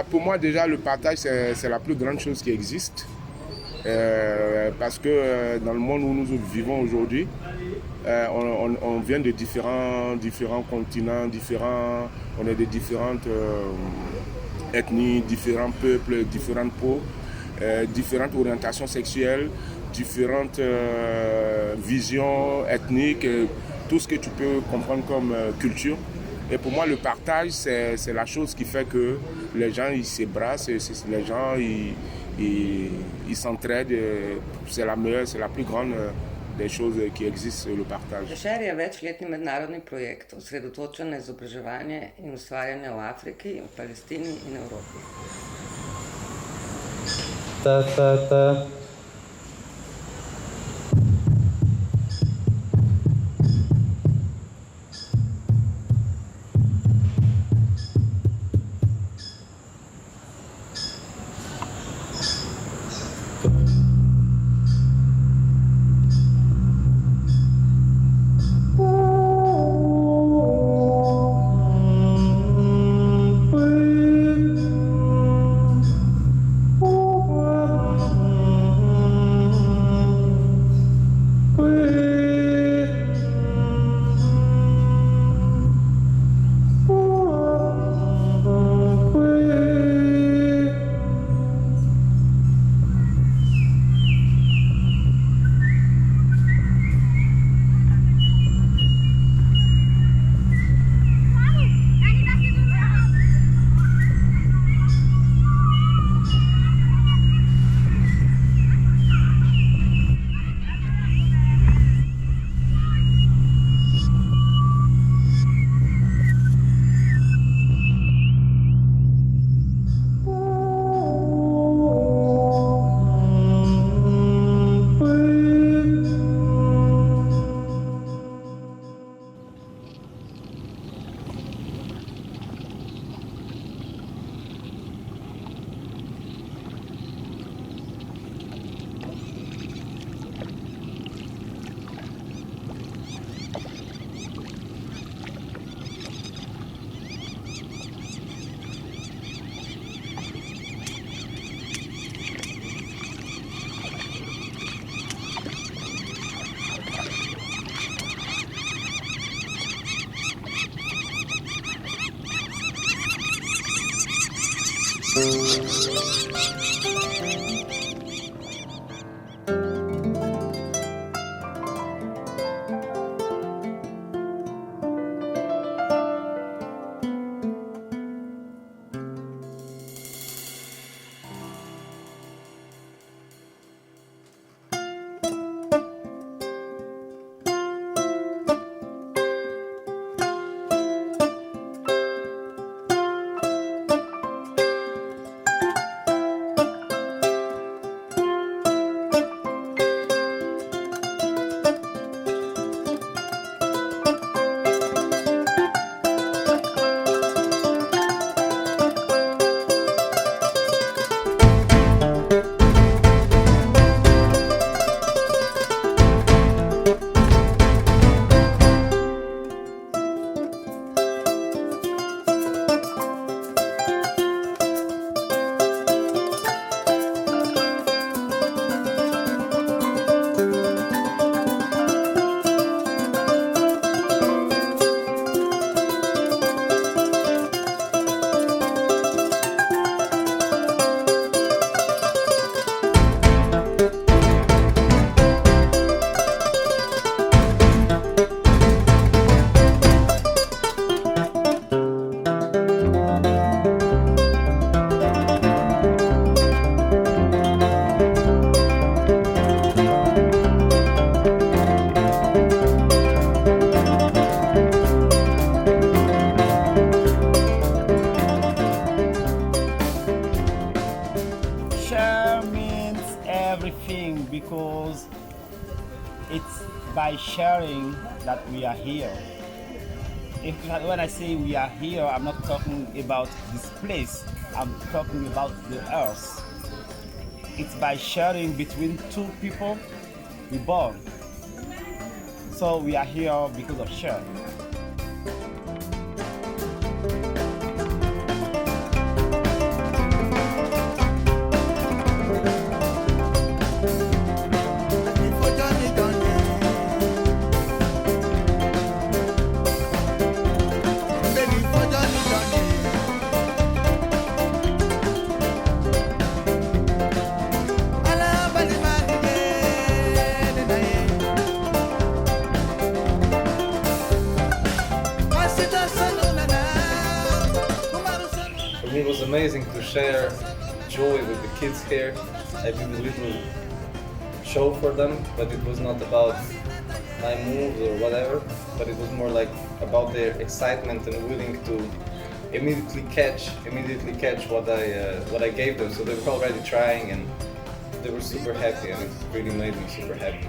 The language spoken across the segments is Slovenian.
Pour moi, déjà, le partage, c'est la plus grande chose qui existe. Parce que dans le monde où nous vivons aujourd'hui, on vient de différents continents, on est de différentes ethnies, différents peuples, différentes peaux, différentes orientations sexuelles, différentes visions ethniques, tout ce que tu peux comprendre comme culture. Et pour moi, le partage, c'est la chose qui fait que les gens ils s'embrassent, les gens ils s'entraident. C'est la meilleure, c'est la plus grande des choses qui existent, le partage. Share je večletni mednarodni projekt, osredotočen na izobraževanje in ustvarjanje v Afriki, v Palestini in Evropi. everything because it's by sharing that we are here. When I say we are here, I'm not talking about this place, I'm talking about the earth. It's by sharing between two people we born. So we are here because of sharing. For me, it was amazing to share joy with the kids here. I did a little show for them, but it was not about my moves or whatever, but it was more like about their excitement and willing to immediately catch what I gave them. So they were already trying, and they were super happy, and it really made me super happy.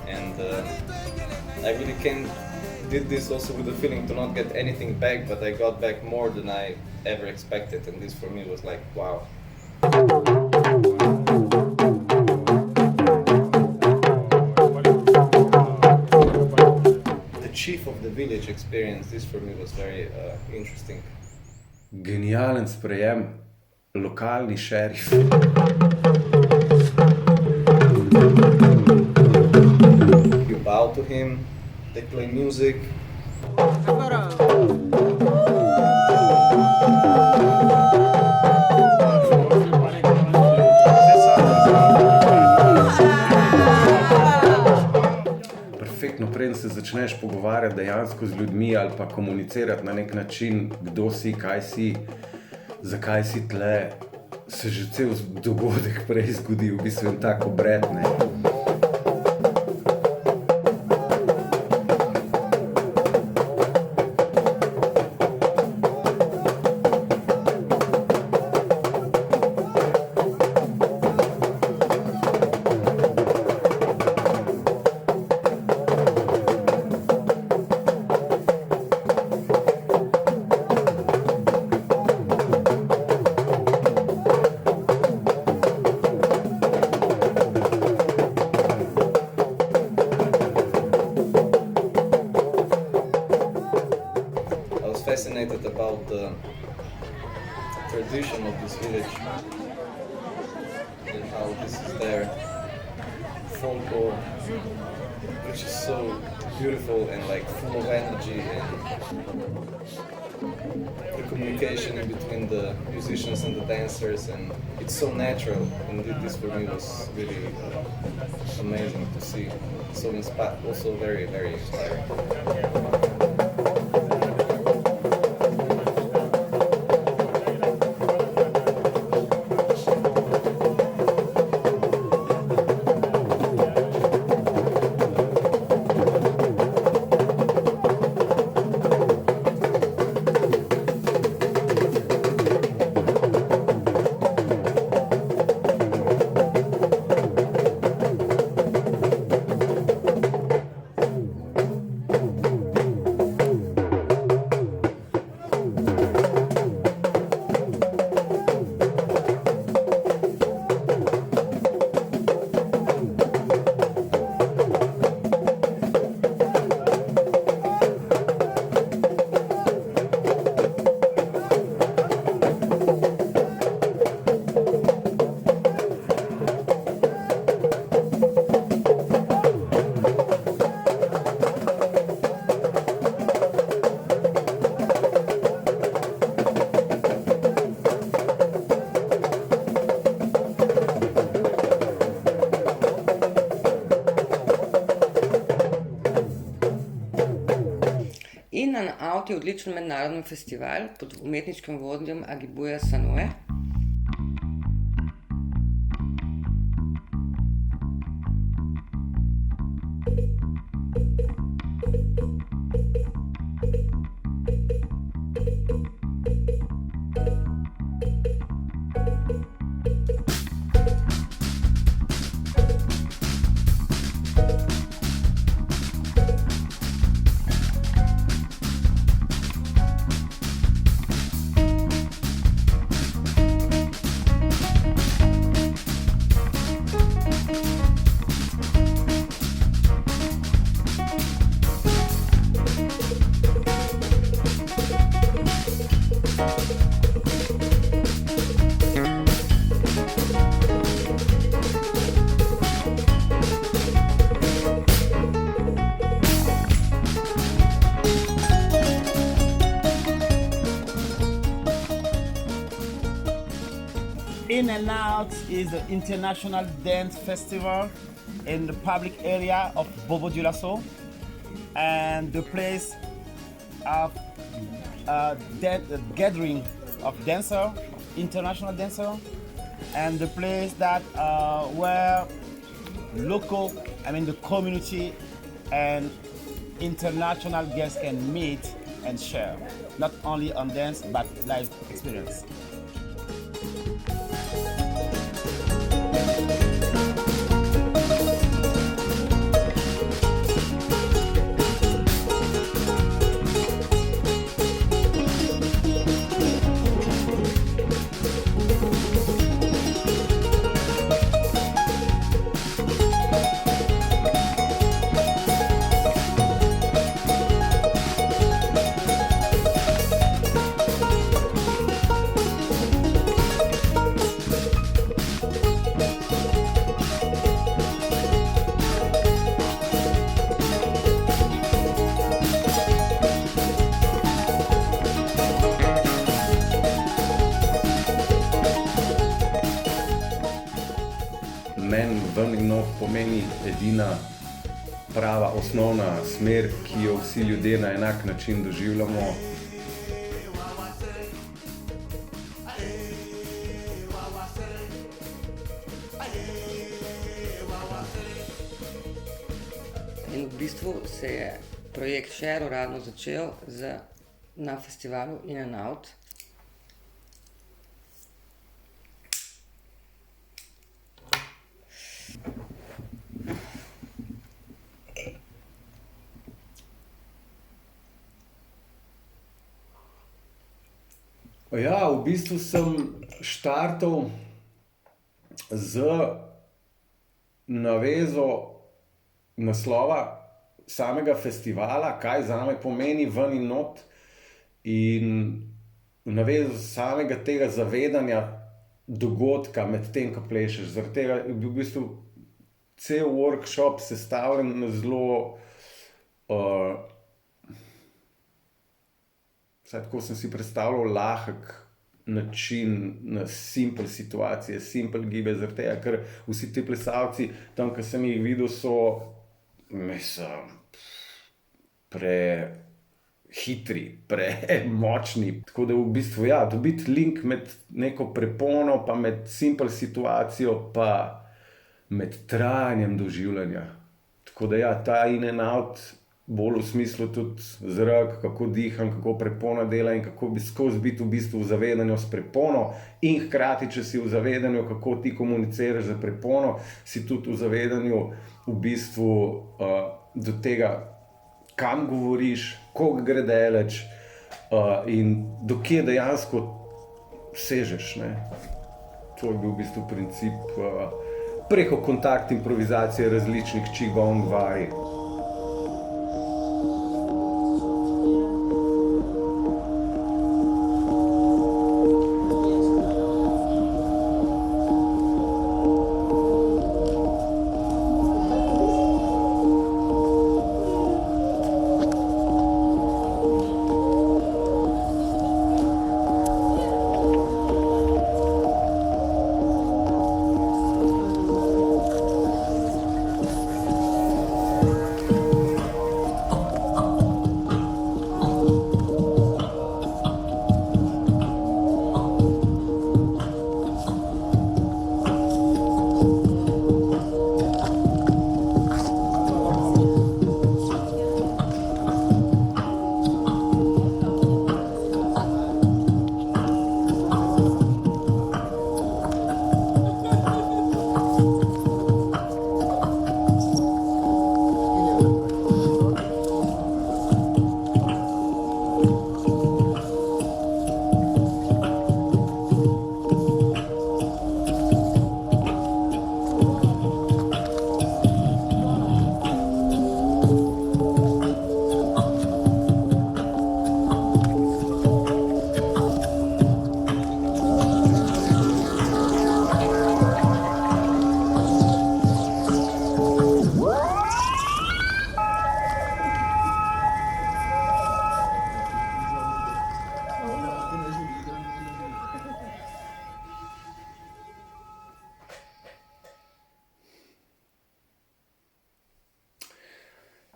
And I really did this also with the feeling to not get anything back, but I got back more than I ever expected, and this for me was like, wow. The chief of the village experience, this for me was very interesting. Genijalen sprejem, lokalni šerif. You bow to him, they play music. Perfektno, preden se začneš pogovarjati dejansko z ljudmi ali pa komunicirati na nek način, kdo si, kaj si, zakaj si tle, se že cel dogodek prej zgodi, v bistvu en tak obred, ne. Fascinated about the tradition of this village and how this is their folklore, which is so beautiful and like full of energy, and the communication in between the musicians and the dancers, and it's so natural, and this for me was really amazing to see. So also very, very inspiring. Out je odličen mednarodni festival pod umetniškim vodjem Agibuja Sanoe. In and Out is the international dance festival in the public area of Bobo-Dioulasso. and the place of gathering of dancer, international dancer, and the place that where local, I mean the community and international guests can meet and share, not only on dance but live experience. Meni ven in not pomeni edina prava, osnovna smer, ki jo vsi ljudje na enak način doživljamo. In v bistvu se je projekt Share uradno začel na festivalu In and Out. Ja, v bistvu sem štartal z navezo naslova samega festivala, kaj zame pomeni ven in not, in navezo samega tega zavedanja dogodka med tem, ko plešeš. Zaradi tega je bil v bistvu cel workshop sestavljen na zelo vsaj tako sem si predstavljal lahek način na simple situacije, simple gibe, zaradi tega, ker vsi ti plesalci, tam, ko sem jih videl, so prehitri, premočni. Tako da v bistvu, ja, dobiti link med neko prepono, pa med simple situacijo, pa med trajanjem doživljanja. Tako da ja, ta In and Out, bolj v smislu tudi zrak, kako diham, kako prepona dela in kako bi skozi biti v bistvu v zavedanju s prepono, in hkrati, če si v zavedanju, kako ti komuniciraš za prepono, si tudi v zavedanju v bistvu do tega, kam govoriš, koliko gre daleč in do kje dejansko sežeš. Ne? To je bil v bistvu princip preko kontakt improvizacije različnih qigong vaj.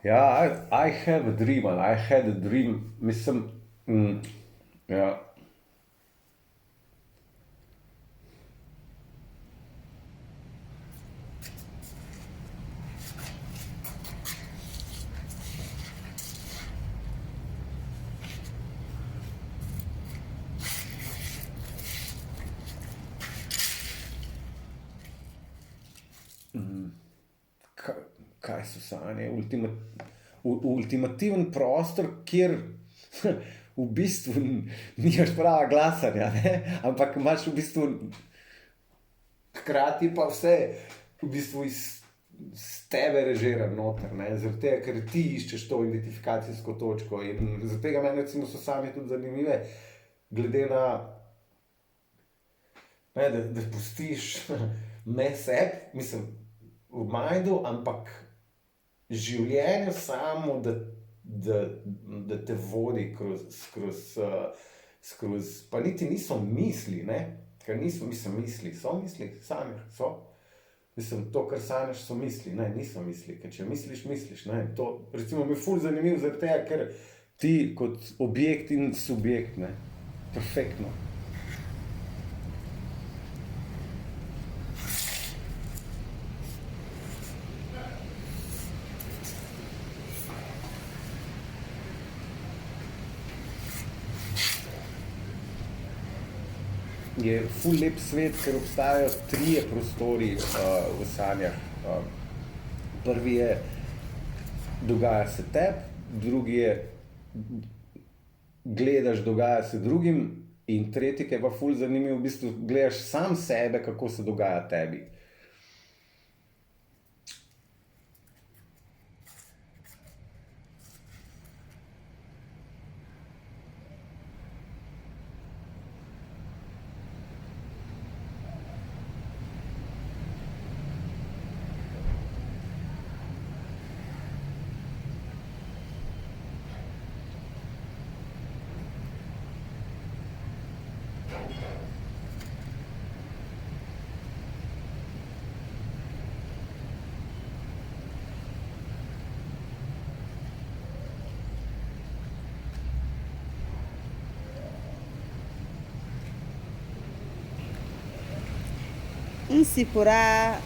Ja, I have a dream, ali I had a dream, mislim, ja. Kaj so sanje? Ultimativen prostor, kjer v bistvu nimaš prava glasanja, ne? Ampak imaš v bistvu hkrati pa vse v bistvu iz tebe režira noter, ne? Zaradi tega, ker ti iščeš to identifikacijsko točko in zaradi tega meni recimo so sanje tudi zanimive, glede na, ne, da pustiš ne sebi, mislim, v majdu, ampak življenje samo, da te vodi skozi, pa niti niso misli, ne? Ker niso, mislim, misli, so misli, sanje, so. Mislim, to, kar sanjaš, so misli, ne, niso misli, ker če misliš, ne. To, recimo, mi je ful zanimivo zaradi tega, ker ti kot objekt in subjekt, ne, perfektno. Je ful lep svet, ker obstajajo 3 prostori v sanjah. Prvi je, dogaja se tebi, drugi je, gledaš, dogaja se drugim, in tretji, ki je pa ful zanimiv, v bistvu gledaš sam sebe, kako se dogaja tebi. Nsi pourra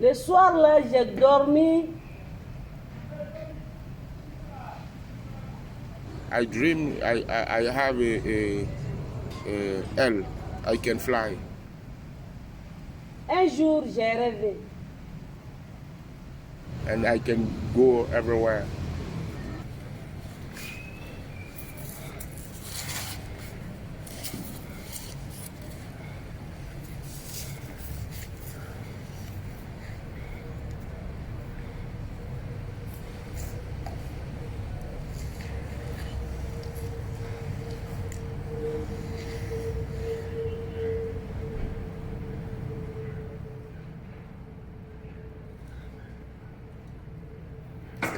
Le soir là, j'ai dormi. I dream I have a L. I can fly. Un jour, j'ai rêvé. And I can go everywhere.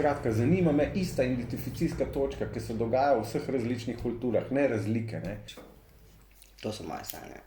Skratka, zanima me ista identifikacijska točka, ki se dogaja v vseh različnih kulturah, ne razlike, ne. To so moje sanje.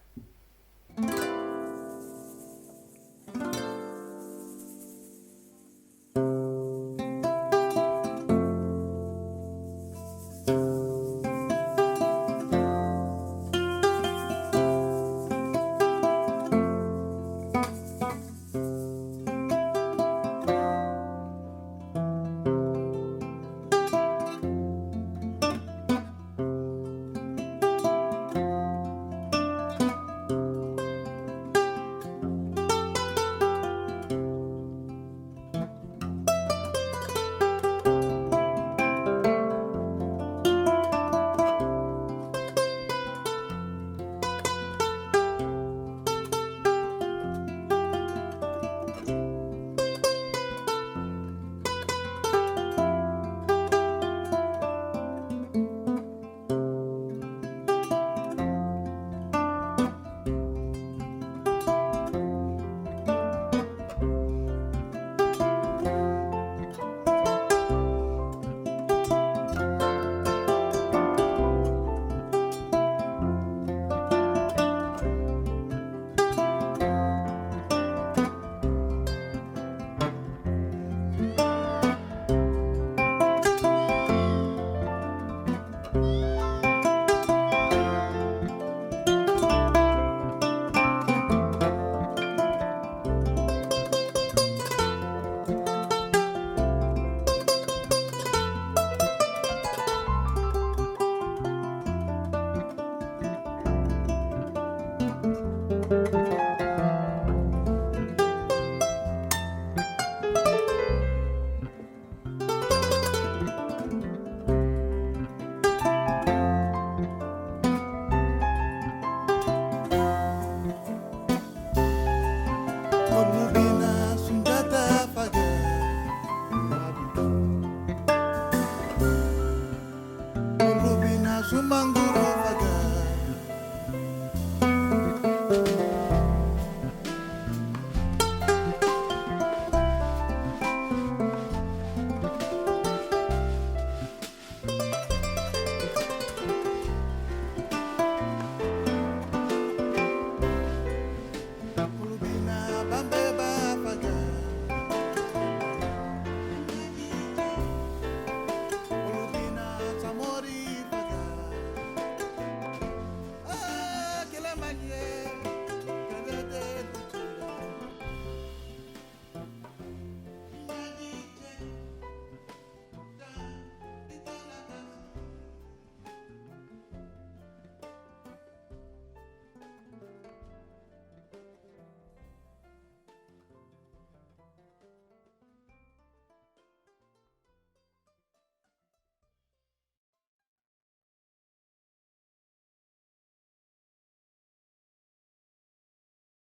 Sumanguru